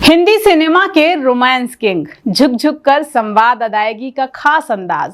Hindi cinema के romance king, झुक कर संवाद अदायगी का खास अंदाज,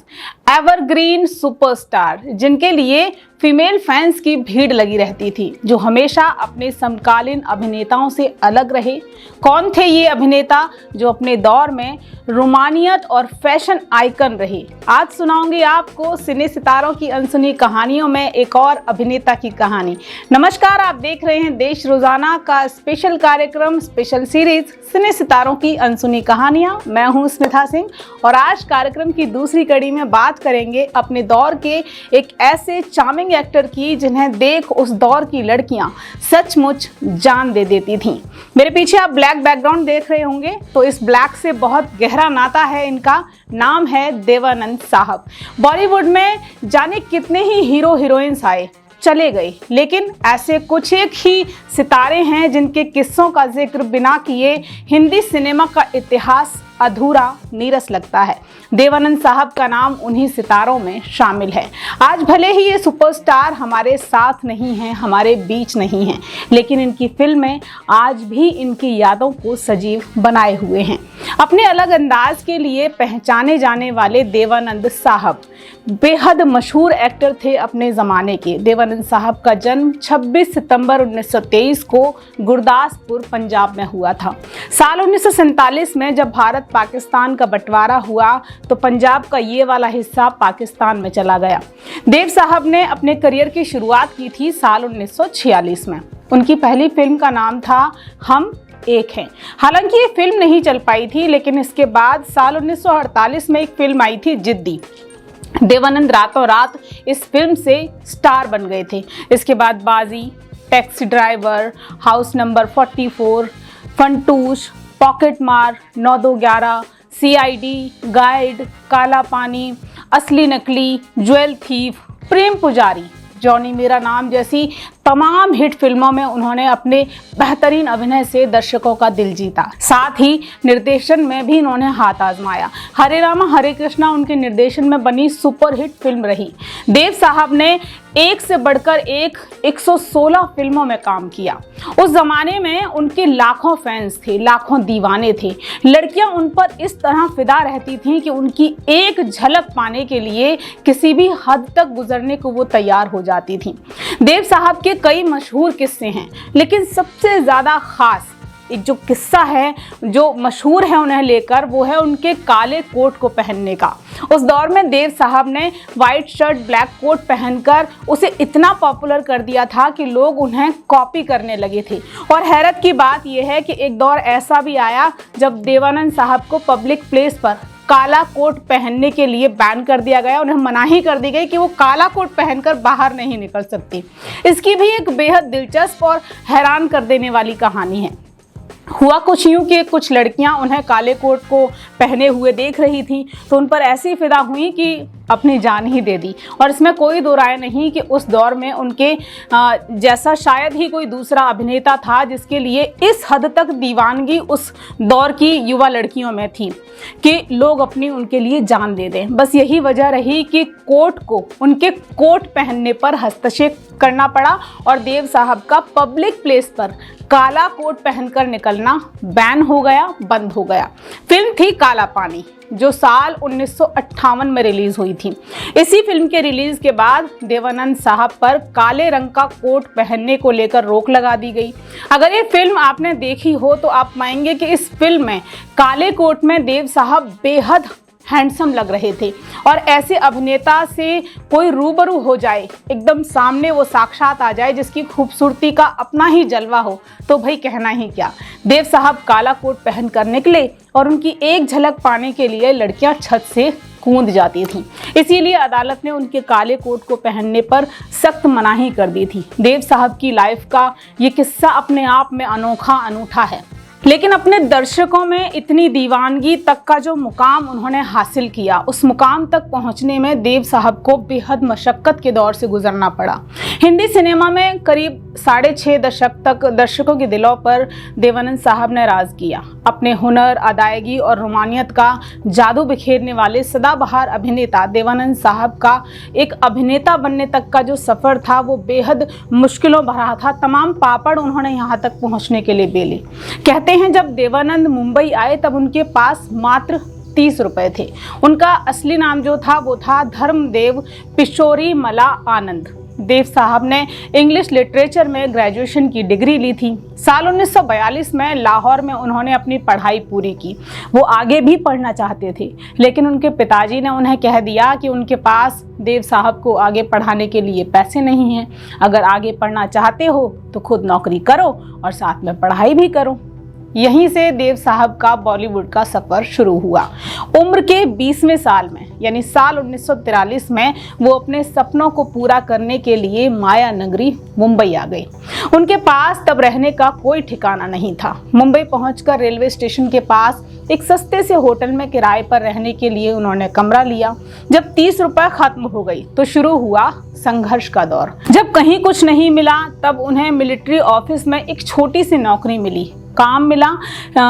एवरग्रीन सुपरस्टार जिनके लिए फीमेल फैंस की भीड़ लगी रहती थी, जो हमेशा अपने समकालीन अभिनेताओं से अलग रहे। कौन थे ये अभिनेता जो अपने दौर में रोमानियत और फैशन आइकन रहे? आज सुनाऊंगी आपको सिने सितारों की अनसुनी कहानियों में एक और अभिनेता की कहानी। नमस्कार, आप देख रहे हैं देश रोजाना का स्पेशल कार्यक्रम, स्पेशल सीरीज सिने सितारों की अनसुनी कहानियां। मैं हूं स्मिता सिंह और आज कार्यक्रम की दूसरी कड़ी में बात करेंगे अपने दौर के एक ऐसे चार्मिंग एक्टर की जिन्हें देख उस दौर की लड़कियां सचमुच जान दे देती थीं। मेरे पीछे आप ब्लैक बैकग्राउंड देख रहे होंगे, तो इस ब्लैक से बहुत गहरा नाता है इनका। नाम है देवानंद साहब। बॉलीवुड में जाने कितने ही हीरो हीरोइंस आए चले गए, लेकिन ऐसे कुछ एक ही सितारे हैं जिनके किस्सों का जिक्र बिना किए हिंदी सिनेमा का इतिहास अधूरा नीरस लगता है। देवानंद साहब का नाम उन्हीं सितारों में शामिल है। आज भले ही ये सुपरस्टार हमारे साथ नहीं हैं, हमारे बीच नहीं हैं, लेकिन इनकी फिल्में आज भी इनकी यादों को सजीव बनाए हुए हैं। अपने अलग अंदाज के लिए पहचाने जाने वाले देवानंद साहब बेहद मशहूर एक्टर थे अपने ज़माने के। देवानंद साहब का जन्म 26 सितंबर 1923 को गुरदासपुर, पंजाब में हुआ था। साल 1947 में जब भारत पाकिस्तान का बंटवारा हुआ तो पंजाब का ये वाला हिस्सा पाकिस्तान में चला गया। देव साहब ने अपने करियर की शुरुआत की थी साल 1946 में। उनकी पहली फिल्म का नाम था हम एक हैं। हालांकि ये फिल्म नहीं चल पाई थी, लेकिन इसके बाद साल 1948 में एक फिल्म आई थी जिद्दी। देवानंद रातों रात इस फिल्म से स्टार बन गए थे। इसके बाद बाजी, taxi driver, house number 44, Funtoosh, pocket मार, 9-2-11, CID, गाइड, काला पानी, असली नकली, ज्वेल थीफ, प्रेम पुजारी, जॉनी मेरा नाम जैसी तमाम हिट फिल्मों में उन्होंने अपने बेहतरीन अभिनय से दर्शकों का दिल जीता। साथ ही निर्देशन में भी इन्होंने हाथ आजमाया। हरे रामा हरे कृष्णा उनके निर्देशन में बनी सुपरहिट फिल्म रही। देव साहब ने एक से बढ़कर एक 116 फिल्मों में काम किया। उस जमाने में उनके लाखों फैंस थे, लाखों दीवाने थे। लड़कियां उन पर इस तरह फिदा रहती थीं कि उनकी एक झलक पाने के लिए किसी भी हद तक गुजरने को वो तैयार हो जाती थीं। देव साहब के कई मशहूर किस्से हैं, लेकिन सबसे ज़्यादा खास एक जो किस्सा है जो मशहूर है उन्हें लेकर, वो है उनके काले कोट को पहनने का। उस दौर में देव साहब ने वाइट शर्ट ब्लैक कोट पहनकर उसे इतना पॉपुलर कर दिया था कि लोग उन्हें कॉपी करने लगे थे। और हैरत की बात यह है कि एक दौर ऐसा भी आया जब देवानंद साहब को पब्लिक प्लेस पर काला कोट पहनने के लिए बैन कर दिया गया। उन्हें मनाही कर दी गई कि वो काला कोट पहनकर बाहर नहीं निकल सकती। इसकी भी एक बेहद दिलचस्प और हैरान कर देने वाली कहानी है। हुआ कुछ यूँ कि कुछ लड़कियां उन्हें काले कोट को पहने हुए देख रही थीं, तो उन पर ऐसी फिदा हुई कि अपनी जान ही दे दी। और इसमें कोई दो राय नहीं कि उस दौर में उनके जैसा शायद ही कोई दूसरा अभिनेता था जिसके लिए इस हद तक दीवानगी उस दौर की युवा लड़कियों में थी कि लोग अपनी उनके लिए जान दे दें। बस यही वजह रही कि कोट को, उनके कोट पहनने पर हस्तक्षेप करना पड़ा और देव साहब का पब्लिक प्लेस पर काला कोट पहनकर निकलना बैन हो गया, बंद हो गया। फिल्म थी काला पानी, जो साल 1958 में रिलीज हुई थी। इसी फिल्म के रिलीज के बाद देवानंद साहब पर काले रंग का कोट पहनने को लेकर रोक लगा दी गई। अगर ये फिल्म आपने देखी हो तो आप पाएंगे कि इस फिल्म में काले कोट में देव साहब बेहद हैंडसम लग रहे थे। और ऐसे अभिनेता से कोई रूबरू हो जाए, एकदम सामने वो साक्षात आ जाए जिसकी खूबसूरती का अपना ही जलवा हो, तो भाई कहना ही क्या। देव साहब काला कोट पहन कर निकले और उनकी एक झलक पाने के लिए लड़कियां छत से कूद जाती थीं। इसीलिए अदालत ने उनके काले कोट को पहनने पर सख्त मनाही कर दी थी। देव साहब की लाइफ का ये किस्सा अपने आप में अनोखा अनूठा है, लेकिन अपने दर्शकों में इतनी दीवानगी तक का जो मुकाम उन्होंने हासिल किया, उस मुकाम तक पहुंचने में देव साहब को बेहद मशक्कत के दौर से गुजरना पड़ा। हिंदी सिनेमा में करीब 6.5 दशक तक दर्शकों के दिलों पर देवानंद साहब ने राज किया। अपने हुनर, अदायगी और रोमानियत का जादू बिखेरने वाले सदाबहार अभिनेता देवानंद साहब का एक अभिनेता बनने तक का जो सफ़र था वो बेहद मुश्किलों भरा था। तमाम पापड़ उन्होंने यहाँ तक पहुँचने के लिए बेले। कहते हैं जब देवानंद मुंबई आए तब उनके पास मात्र 30 रुपए थे। उनका असली नाम जो था वो था धर्मदेव पिशोरीमला आनंद। देव साहब ने इंग्लिश लिटरेचर में ग्रेजुएशन की डिग्री ली थी। साल 1942 में लाहौर में उन्होंने अपनी पढ़ाई पूरी की। वो आगे भी पढ़ना चाहते थे, लेकिन उनके पिताजी ने उन्हें कह दिया कि उनके पास देव साहब को आगे पढ़ाने के लिए पैसे नहीं हैं। अगर आगे पढ़ना चाहते हो तो खुद नौकरी करो और साथ में पढ़ाई भी करो। यहीं से देव साहब का बॉलीवुड का सफ़र शुरू हुआ। उम्र के 20वें साल में यानी साल 1943 में वो अपने सपनों को पूरा करने के लिए माया नगरी मुंबई आ गए। उनके पास तब रहने का कोई ठिकाना नहीं था। मुंबई पहुंचकर रेलवे स्टेशन के पास एक सस्ते से होटल में किराए पर रहने के लिए उन्होंने कमरा लिया। जब 30 रुपए खत्म हो गई तो शुरू हुआ संघर्ष का दौर। जब कहीं कुछ नहीं मिला तब उन्हें मिलिट्री ऑफिस में एक छोटी सी नौकरी मिली। काम मिला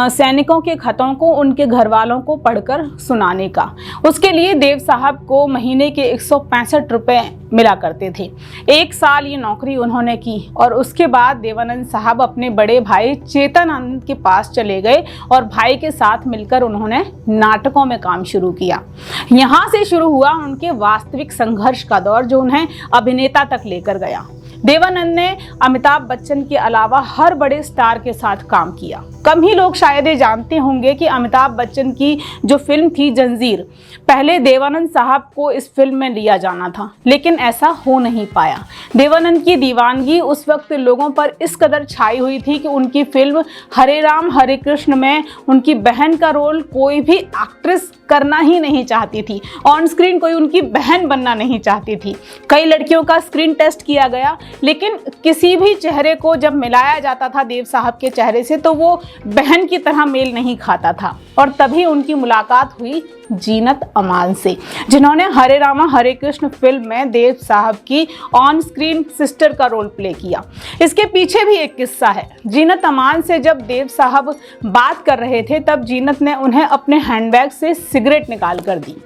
सैनिकों के खतों को उनके घर वालों को पढ़कर सुनाने का। उसके लिए देव साहब को महीने के 165 रुपए मिला करते थे। 1 साल ये नौकरी उन्होंने की और उसके बाद देवानंद साहब अपने बड़े भाई चेतन आनंद के पास चले गए और भाई के साथ मिलकर उन्होंने नाटकों में काम शुरू किया। यहाँ से शुरू हुआ उनके वास्तविक संघर्ष का दौर जो उन्हें अभिनेता तक लेकर गया। देवानंद ने अमिताभ बच्चन के अलावा हर बड़े स्टार के साथ काम किया। कम ही लोग शायद ये जानते होंगे कि अमिताभ बच्चन की जो फिल्म थी जंजीर, पहले देवानंद साहब को इस फिल्म में लिया जाना था, लेकिन ऐसा हो नहीं पाया। देवानंद की दीवानगी उस वक्त लोगों पर इस कदर छाई हुई थी कि उनकी फिल्म हरे राम हरे कृष्ण में उनकी बहन का रोल कोई भी एक्ट्रेस करना ही नहीं चाहती थी। ऑन स्क्रीन कोई उनकी बहन बनना नहीं चाहती थी। कई लड़कियों का स्क्रीन टेस्ट किया गया, लेकिन किसी भी चेहरे को जब मिलाया जाता था देव साहब के चेहरे से तो वो बहन की तरह मेल नहीं खाता था। और तभी उनकी मुलाकात हुई जीनत अमान से, जिन्होंने हरे रामा हरे कृष्ण फिल्म में देव साहब की ऑन स्क्रीन सिस्टर का रोल प्ले किया। इसके पीछे भी एक किस्सा है। जीनत अमान से जब देव साहब बात कर रहे थे तब जीनत ने उन्हें अपने हैंडबैग से सिगरेट निकाल कर दी।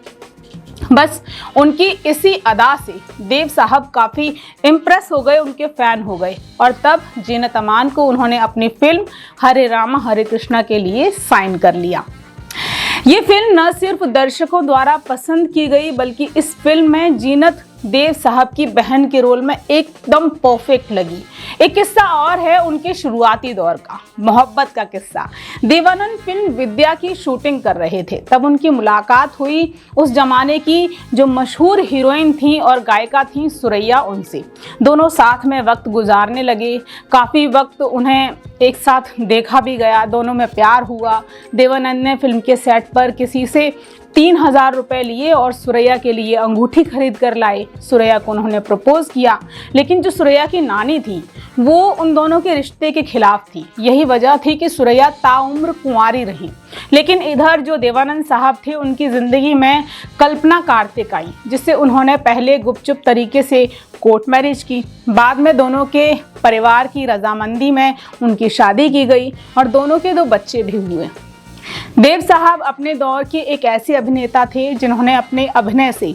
बस उनकी इसी अदा से देव साहब काफ़ी इम्प्रेस हो गए, उनके फ़ैन हो गए और तब जीनत अमान को उन्होंने अपनी फिल्म हरे रामा हरे कृष्णा के लिए साइन कर लिया। ये फिल्म न सिर्फ दर्शकों द्वारा पसंद की गई बल्कि इस फिल्म में जीनत देव साहब की बहन के रोल में एकदम परफेक्ट लगी। एक किस्सा और है उनके शुरुआती दौर का, मोहब्बत का किस्सा। देवानंद फिल्म विद्या की शूटिंग कर रहे थे, तब उनकी मुलाकात हुई उस जमाने की जो मशहूर हीरोइन थी और गायिका थी सुरैया उनसे। दोनों साथ में वक्त गुजारने लगे। काफ़ी वक्त उन्हें एक साथ देखा भी गया, दोनों में प्यार हुआ। देवानंद ने फिल्म के सेट पर किसी से 3000 रुपए लिए और सुरैया के लिए अंगूठी खरीद कर लाए। सुरैया को उन्होंने प्रपोज किया, लेकिन जो सुरैया की नानी थी वो उन दोनों के रिश्ते के खिलाफ थी। यही वजह थी कि सुरैया ताउम्र कुंवारी रही। लेकिन इधर जो देवानंद साहब थे उनकी ज़िंदगी में कल्पना कार्तिक आई, जिससे उन्होंने पहले गुपचुप तरीके से कोर्ट मैरिज की। बाद में दोनों के परिवार की रजामंदी में उनकी शादी की गई और दोनों के 2 बच्चे भी हुए। देव साहब अपने दौर के एक ऐसे अभिनेता थे जिन्होंने अपने अभिनय से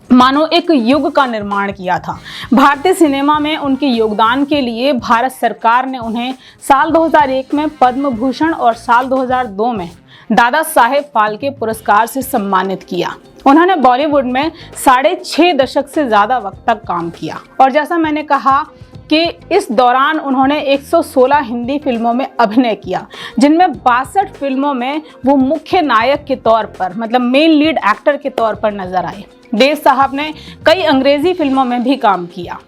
मानो एक युग का निर्माण किया था। भारतीय सिनेमा में उनके योगदान के लिए भारत सरकार ने उन्हें साल 2001 में पद्म भूषण और साल 2002 में दादा साहेब फाल्के पुरस्कार से सम्मानित किया। उन्होंने बॉलीवुड में 6.5 दशक से ज़्यादा वक्त तक काम किया और जैसा मैंने कहा कि इस दौरान उन्होंने 116 हिंदी फिल्मों में अभिनय किया, जिनमें 62 फिल्मों में वो मुख्य नायक के तौर पर मतलब मेन लीड एक्टर के तौर पर नजर आए। देव साहब ने कई अंग्रेजी फिल्मों में भी काम किया।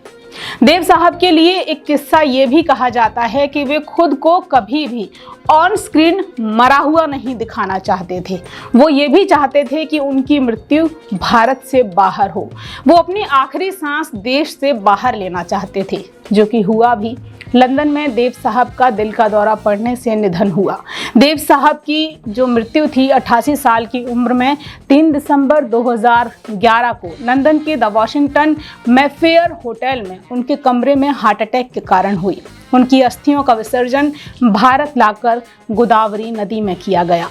देव साहब के लिए एक किस्सा ये भी कहा जाता है कि वे खुद को कभी भी ऑन स्क्रीन मरा हुआ नहीं दिखाना चाहते थे। वो ये भी चाहते थे कि उनकी मृत्यु भारत से बाहर हो। वो अपनी आखिरी सांस देश से बाहर लेना चाहते थे, जो कि हुआ भी। लंदन में देव साहब का दिल का दौरा पड़ने से निधन हुआ। देव साहब की जो मृत्यु थी 88 साल की उम्र में 3 दिसंबर 2011 को लंदन के द वॉशिंगटन मैफेयर होटल में उनके कमरे में हार्ट अटैक के कारण हुई। उनकी अस्थियों का विसर्जन भारत लाकर गोदावरी नदी में किया गया।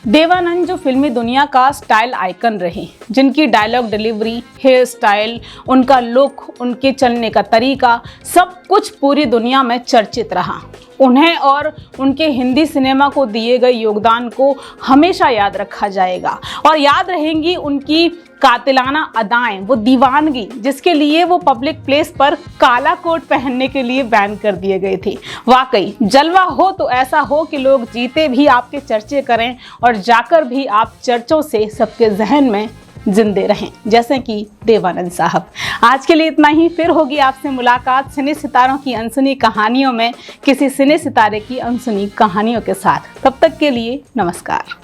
देवानंद जो फिल्मी दुनिया का स्टाइल आइकन रहे, जिनकी डायलॉग डिलीवरी, हेयर स्टाइल, उनका लुक, उनके चलने का तरीका सब कुछ पूरी दुनिया में चर्चित रहा। उन्हें और उनके हिंदी सिनेमा को दिए गए योगदान को हमेशा याद रखा जाएगा और याद रहेंगी उनकी कातिलाना अदाएं, वो दीवानगी जिसके लिए वो पब्लिक प्लेस पर काला कोट पहनने के लिए बैन कर दिए गए थे। वाकई जलवा हो तो ऐसा हो कि लोग जीते भी आपके चर्चे करें और जाकर भी आप चर्चों से सबके जहन में जिंदे रहें, जैसे कि देवानंद साहब। आज के लिए इतना ही, फिर होगी आपसे मुलाकात सिने सितारों की अनसुनी कहानियों में किसी सिने सितारे की अनसुनी कहानियों के साथ। तब तक के लिए नमस्कार।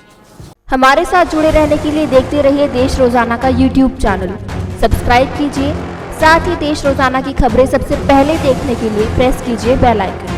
हमारे साथ जुड़े रहने के लिए देखते रहिए देश रोजाना का YouTube चैनल। सब्सक्राइब कीजिए, साथ ही देश रोजाना की खबरें सबसे पहले देखने के लिए प्रेस कीजिए बेल आइकन।